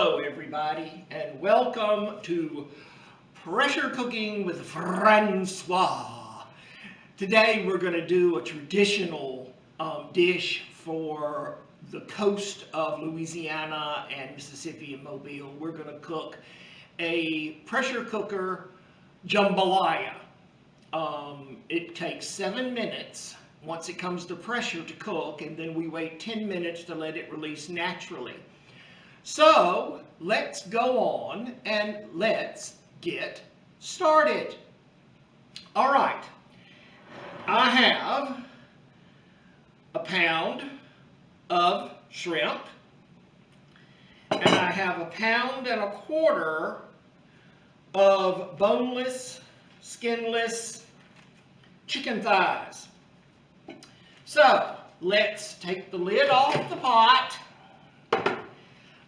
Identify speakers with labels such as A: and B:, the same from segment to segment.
A: Hello everybody, and welcome to Pressure Cooking with Francois. Today we're going to do a traditional dish for the coast of Louisiana and Mississippi and Mobile. We're going to cook a pressure cooker jambalaya. It takes 7 minutes once it comes to pressure to cook, and then we wait 10 minutes to let it release naturally. So let's go on and let's get started. All right, I have a pound of shrimp, and I have a pound and a quarter of boneless, skinless chicken thighs. So let's take the lid off the pot.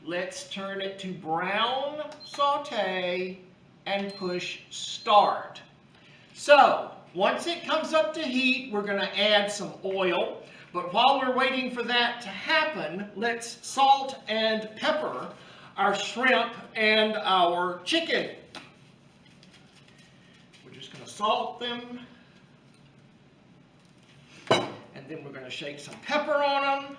A: Let's turn it to brown saute and push start. So once it comes up to heat, we're going to add some oil. But while we're waiting for that to happen, let's salt and pepper our shrimp and our chicken. We're just going to salt them. And then we're going to shake some pepper on them.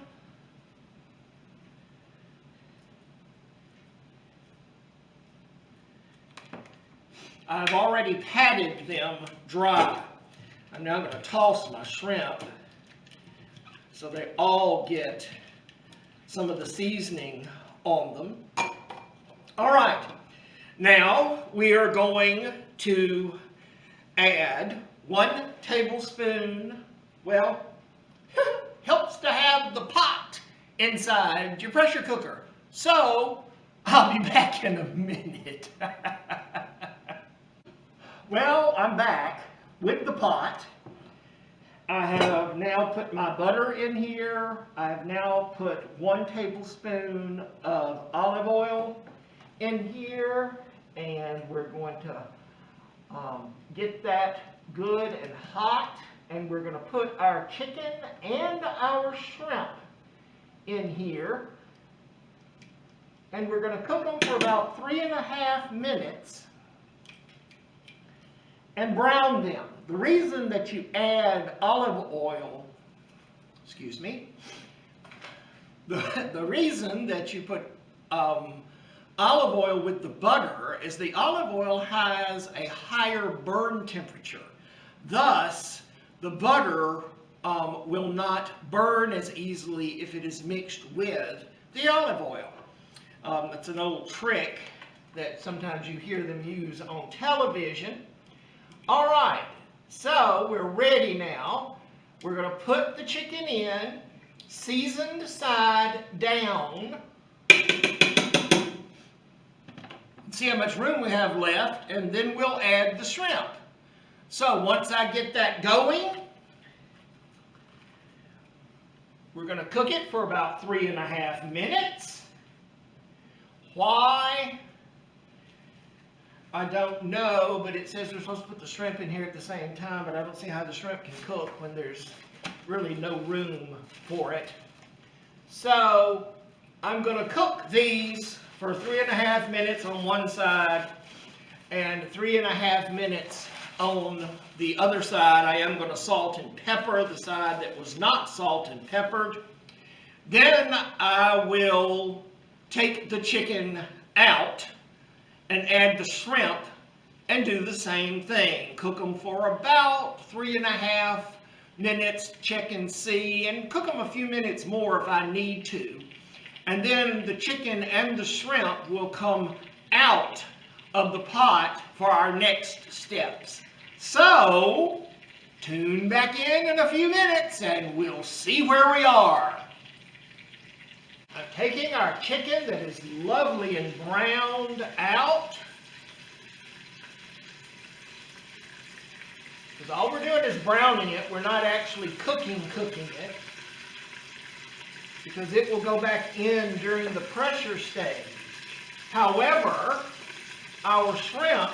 A: I've already patted them dry. I'm now going to toss my shrimp so they all get some of the seasoning on them. All right, now we are going to add 1 tablespoon, well, helps to have the pot inside your pressure cooker. So I'll be back in a minute. Well, I'm back with the pot. I have now put my butter in here. I have now put 1 tablespoon of olive oil in here, and we're going to get that good and hot, and we're going to put our chicken and our shrimp in here, and we're going to cook them for about 3.5 minutes. And brown them. The reason that you add olive oil, the reason that you put olive oil with the butter is the olive oil has a higher burn temperature. Thus, the butter will not burn as easily if it is mixed with the olive oil. It's an old trick that sometimes you hear them use on television. All right, so we're ready now. We're going to put the chicken in, seasoned side down. See how much room we have left, and then we'll add the shrimp. So once I get that going, we're going to cook it for about 3.5 minutes. Why? I don't know, but it says we're supposed to put the shrimp in here at the same time, but I don't see how the shrimp can cook when there's really no room for it. So I'm going to cook these for 3.5 minutes on one side and 3.5 minutes on the other side. I am going to salt and pepper the side that was not salt and peppered. Then I will take the chicken out and add the shrimp and do the same thing. Cook them for about 3.5 minutes, check and see, and cook them a few minutes more if I need to. And then the chicken and the shrimp will come out of the pot for our next steps. So, tune back in a few minutes and we'll see where we are. I'm taking our chicken that is lovely and browned out. Because all we're doing is browning it. We're not actually cooking it. Because it will go back in during the pressure stage. However, our shrimp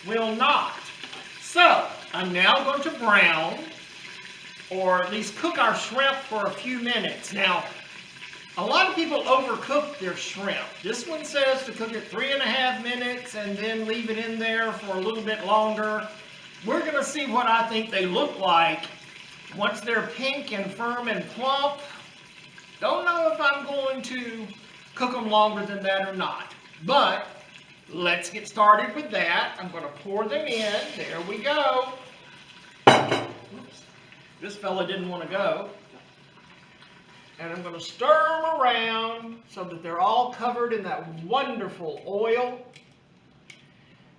A: will not. So, I'm now going to brown, or at least cook our shrimp for a few minutes. Now, A lot of people overcook their shrimp. This one says to cook it 3.5 minutes and then leave it in there for a little bit longer. We're going to see what I think they look like once they're pink and firm and plump. Don't know if I'm going to cook them longer than that or not. But let's get started with that. I'm going to pour them in. There we go. Oops. This fella didn't want to go. And I'm going to stir them around so that they're all covered in that wonderful oil.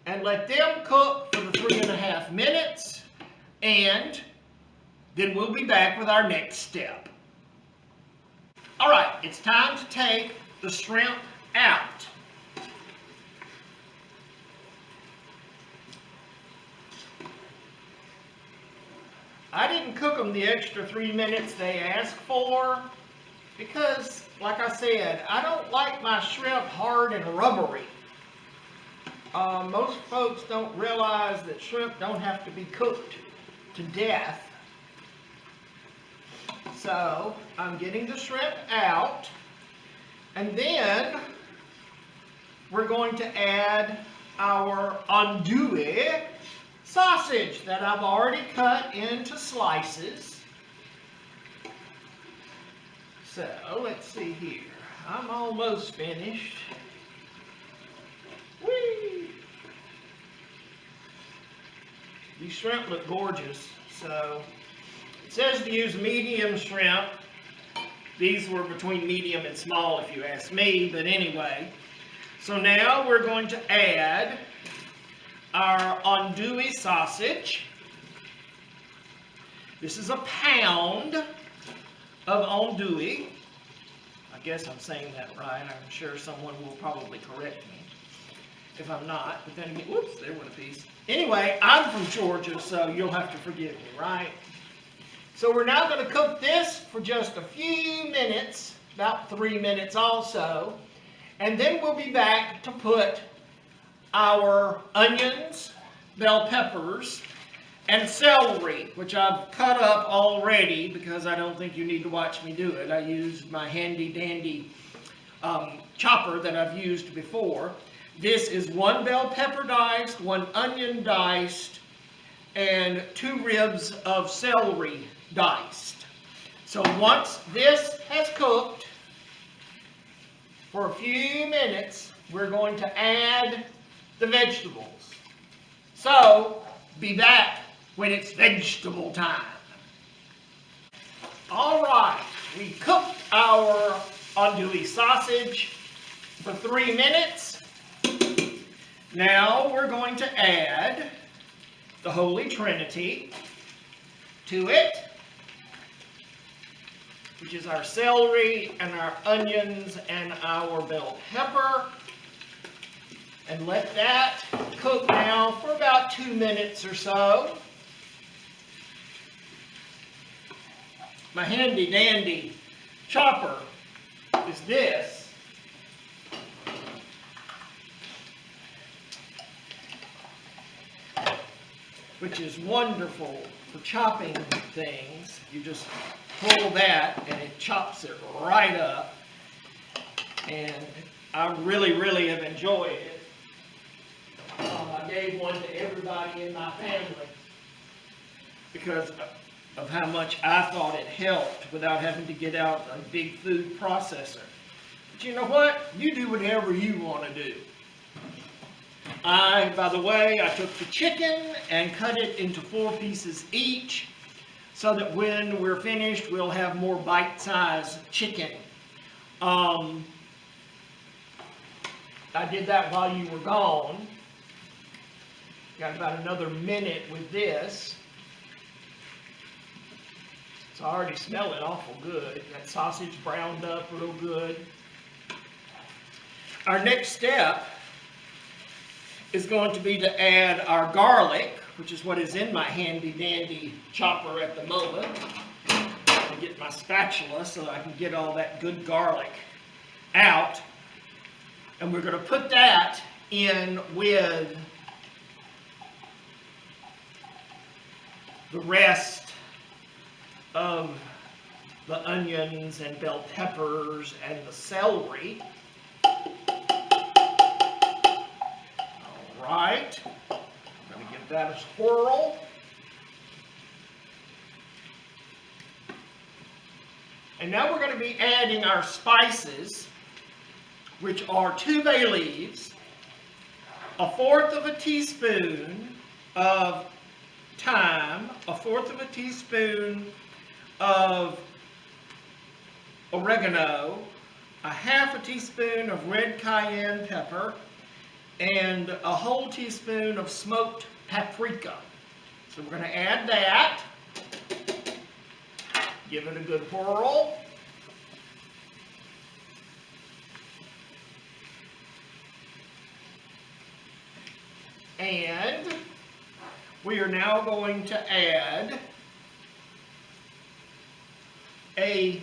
A: And let them cook for the 3.5 minutes. And then we'll be back with our next step. Alright, it's time to take the shrimp out. I didn't cook them the extra 3 minutes they asked for because, like I said, I don't like my shrimp hard and rubbery. Most folks don't realize that shrimp don't have to be cooked to death. So, I'm getting the shrimp out, and then we're going to add our Andouille sausage that I've already cut into slices. So, let's see here. I'm almost finished. Whee! These shrimp look gorgeous. So, it says to use medium shrimp. These were between medium and small if you ask me, but anyway. So now we're going to add our Andouille sausage. This is a pound of Andouille. I guess I'm saying that right. I'm sure someone will probably correct me if I'm not. But then again, whoops, there went a piece. Anyway, I'm from Georgia, so you'll have to forgive me, right? So we're now going to cook this for just a few minutes, about 3 minutes also. And then we'll be back to put our onions, bell peppers, and celery, which I've cut up already because I don't think you need to watch me do it. I used my handy dandy chopper that I've used before. This is 1 bell pepper diced, 1 onion diced, and 2 ribs of celery diced. So once this has cooked for a few minutes, we're going to add the vegetables. So, be back when it's vegetable time. Alright, we cooked our Andouille sausage for 3 minutes. Now we're going to add the Holy Trinity to it, which is our celery and our onions and our bell pepper. And let that cook now for about 2 minutes or so. My handy dandy chopper is this. Which is wonderful for chopping things. You just pull that and it chops it right up. And I really have enjoyed it. I gave one to everybody in my family because of how much I thought it helped without having to get out a big food processor. But you know what? You do whatever you want to do. By the way, I took the chicken and cut it into 4 pieces each so that when we're finished, we'll have more bite-sized chicken. I did that while you were gone. Got about another minute with this. So I already smell it awful good. That sausage browned up real good. Our next step is going to be to add our garlic, which is what is in my handy dandy chopper at the moment. I get my spatula so I can get all that good garlic out. And we're going to put that in with the rest of the onions and bell peppers and the celery. All right, I'm going to give that a swirl. And now we're going to be adding our spices, which are 2 bay leaves, 1/4 teaspoon of thyme, 1/4 teaspoon of oregano, 1/2 teaspoon of red cayenne pepper, and a whole teaspoon of smoked paprika. So we're going to add that. Give it a good whirl. And we are now going to add a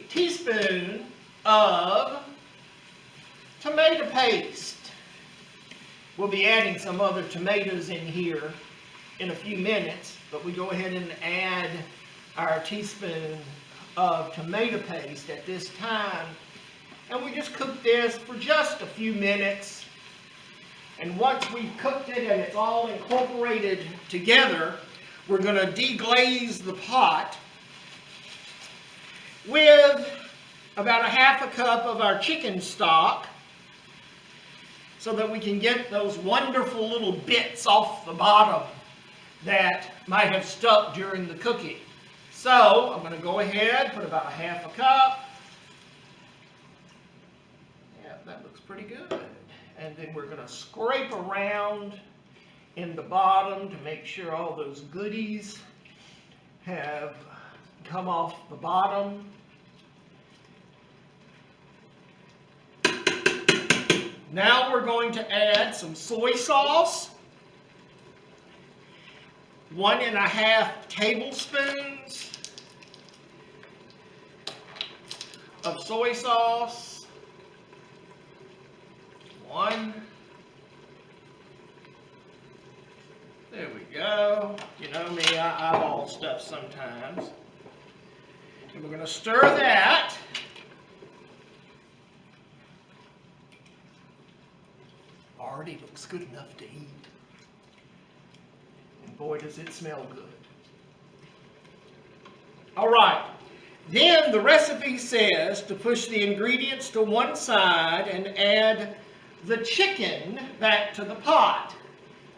A: teaspoon of tomato paste. We'll be adding some other tomatoes in here in a few minutes, but we go ahead and add our teaspoon of tomato paste at this time, and we just cook this for just a few minutes. And once we've cooked it and it's all incorporated together, we're going to deglaze the pot with about 1/2 cup of our chicken stock, so that we can get those wonderful little bits off the bottom that might have stuck during the cooking. So I'm going to go ahead, put about 1/2 cup. Yeah, that looks pretty good. And then we're going to scrape around in the bottom to make sure all those goodies have come off the bottom. Now we're going to add some soy sauce. 1½ tablespoons of soy sauce. 1. There we go. You know me, I eyeball stuff sometimes. And we're going to stir that. Already looks good enough to eat. And boy, does it smell good. All right. Then the recipe says to push the ingredients to one side and add the chicken back to the pot.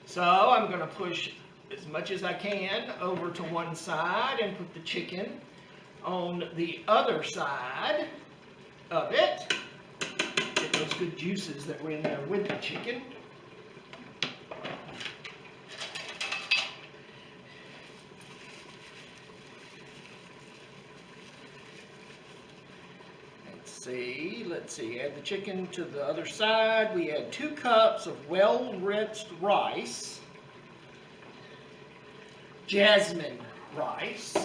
A: So I'm going to push as much as I can over to one side and put the chicken on the other side of it. Get those good juices that were in there with the chicken. Let's see, add the chicken to the other side. We add 2 cups of well-rinsed rice, Jasmine rice.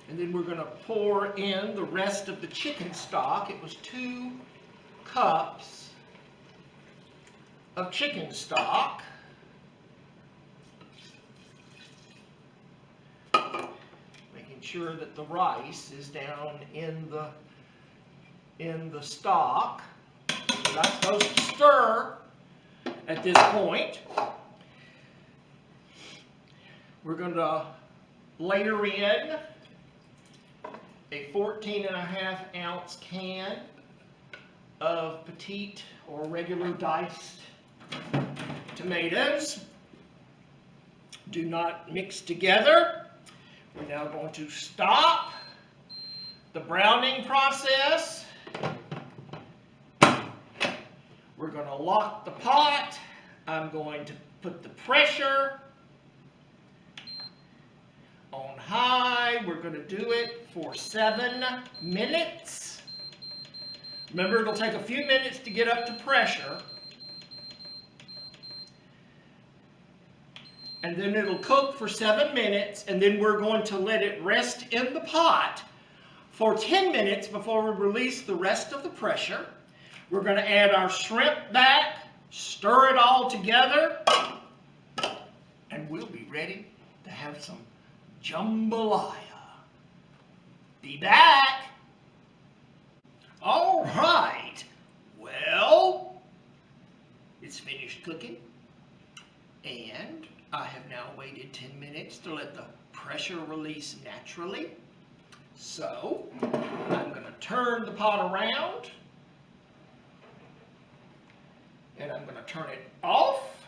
A: And then we're going to pour in the rest of the chicken stock. It was 2 cups of chicken stock. Making sure that the rice is down in the stock. We're not supposed to stir at this point. We're going to layer in a 14½ ounce can of petite or regular diced tomatoes. Do not mix together. We're now going to stop the browning process. We're going to lock the pot. I'm going to put the pressure on high. We're going to do it for 7 minutes. Remember, it'll take a few minutes to get up to pressure. and then it'll cook for 7 minutes, and then we're going to let it rest in the pot for 10 minutes before we release the rest of the pressure. We're going to add our shrimp back, stir it all together, and we'll be ready to have some jambalaya. Be back. All right. Well, it's finished cooking, and I have now waited 10 minutes to let the pressure release naturally. So, I'm going to turn the pot around, and I'm going to turn it off,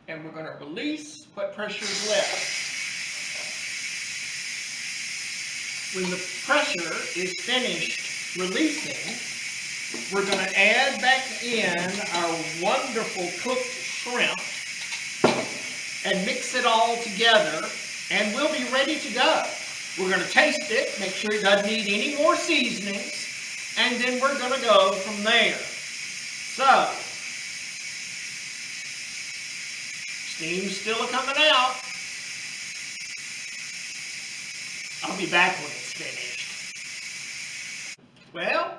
A: and we're going to release what pressure is left. When the pressure is finished releasing, we're going to add back in our wonderful cooked shrimp and mix it all together, and we'll be ready to go. We're going to taste it, make sure it doesn't need any more seasonings, and then we're going to go from there. So, steam's still coming out. I'll be back when it's finished. Well,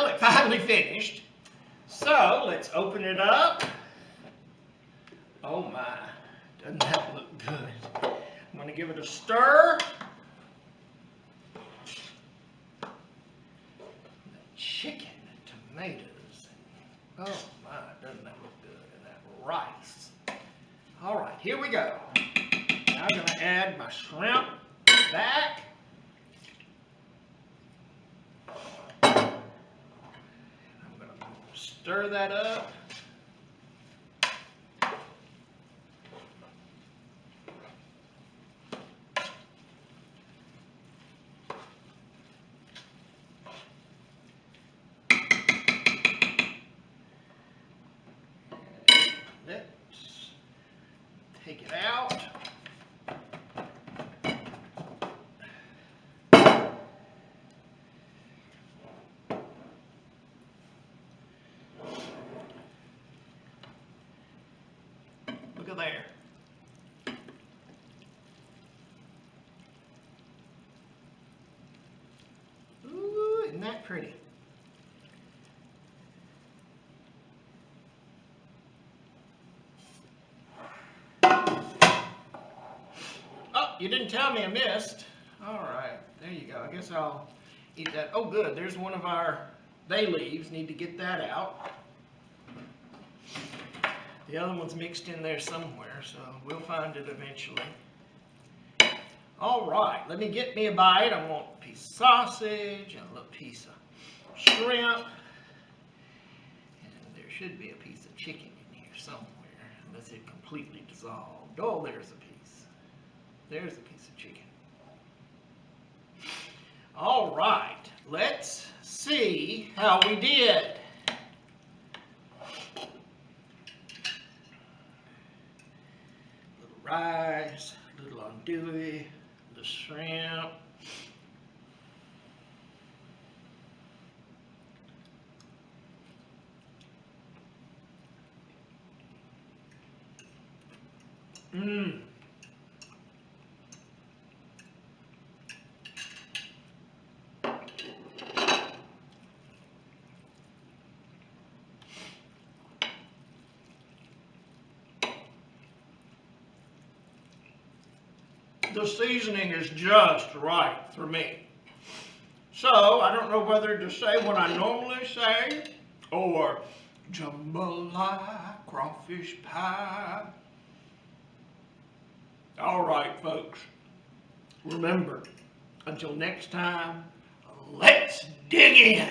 A: it finally finished. So, let's open it up. Oh my, doesn't that look good? I'm going to give it a stir. The chicken and tomatoes. Oh my, doesn't that look good? And that rice. All right, here we go. Now I'm going to add my shrimp back. I'm going to stir that up. Let's take it out. Look at there. Ooh, isn't that pretty? Oh, you didn't tell me I missed. All right, there you go. I guess I'll eat that. Oh, good. There's one of our bay leaves. Need to get that out. The other one's mixed in there somewhere, so we'll find it eventually. All right, let me get me a bite. I want a piece of sausage and a little piece of shrimp. And there should be a piece of chicken in here somewhere, unless it completely dissolved. Oh, there's a piece. There's a piece of chicken. All right, let's see how we did. Little rice, little andouille, the shrimp. Mmm. The seasoning is just right for me. So, I don't know whether to say what I normally say, or jambalaya, crawfish pie. All right, folks. Remember, until next time, let's dig in.